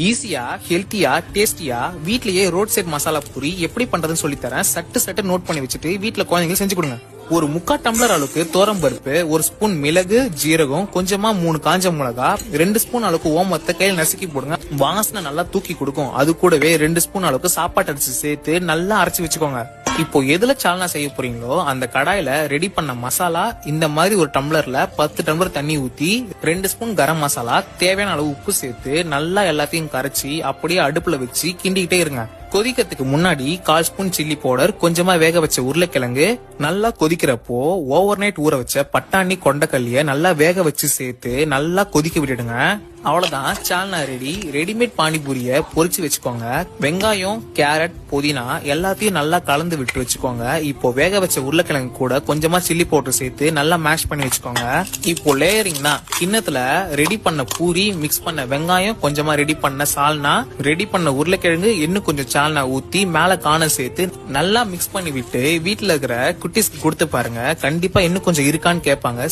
ஈஸியா, ஹெல்த்தியா, டேஸ்டியா வீட்லயே ரோட் சைட் மசாலா பூரி எப்படி பண்றதுன்னு சொல்லி தரேன். சட்டு நோட் பண்ணி வச்சுட்டு வீட்ல குழந்தைங்களுக்கு செஞ்சு கொடுங்க. ஒரு 3/4 டம்ளர் அளவுக்கு தோரம் பருப்பு, 1 ஸ்பூன் மிளகு, ஜீரகம், கொஞ்சமா 3 காஞ்ச மிளகா, 2 ஸ்பூன் அளவுக்கு ஓமத்தை கையில் நசுக்கி போடுங்க. வாசனை நல்லா தூக்கி கொடுக்கும். அது கூடவே 2 ஸ்பூன் அளவுக்கு சாப்பாட்டு அரிசி சேர்த்து நல்லா அரைச்சு வச்சுக்கோங்க. இப்போ எதுல சால்னா செய்ய போறீங்களோ அந்த கடாயில ரெடி பண்ண மசாலா இந்த மாதிரி ஒரு டம்ளர்ல 10 டம்ளர் தண்ணி ஊத்தி 2 ஸ்பூன் கரம் மசாலா, தேவையான அளவு உப்பு சேர்த்து நல்லா எல்லாத்தையும் கரைச்சி அப்படியே அடுப்புல வச்சு கிண்டிக்கிட்டே இருங்க. கொதிக்கிறதுக்கு முன்னாடி 1/4 ஸ்பூன் சில்லி பவுடர், கொஞ்சமா வேக வச்ச உருளைக்கிழங்கு, நல்லா கொதிக்கிறப்போ ஓவர் நைட் ஊற வச்ச பட்டாணி, கொண்டக்கல்லிய நல்லா வேக வச்சு சேர்த்து நல்லா கொதிக்க விட்டுடுங்க. அவ்வளவுதான், சால்னா ரெடி. ரெடிமேட் பானிபூரிய பொரிச்சு வச்சுக்கோங்க. வெங்காயம், கேரட், புதினா எல்லாத்தையும் நல்லா கலந்து விட்டு வச்சுக்கோங்க. இப்போ வேக வச்ச உருளைக்கிழங்கு கூட கொஞ்சமா சில்லி பவுடர் சேர்த்து நல்லா மேஷ் பண்ணி வச்சுக்கோங்க. இப்போ லேயரிங் தான். கிண்ணத்துல ரெடி பண்ண பூரி, மிக்ஸ் பண்ண வெங்காயம், கொஞ்சமா ரெடி பண்ண சால்னா, ரெடி பண்ண உருளைக்கிழங்கு, இன்னும் கொஞ்சம் சால்னா ஊத்தி மேல காண சேர்த்து நல்லா மிக்ஸ் பண்ணி விட்டு வீட்டுல இருக்கிற குட்டீஸ்க்கு கொடுத்து பாருங்க. கண்டிப்பா இன்னும் கொஞ்சம் இருக்கான்னு கேட்பாங்க.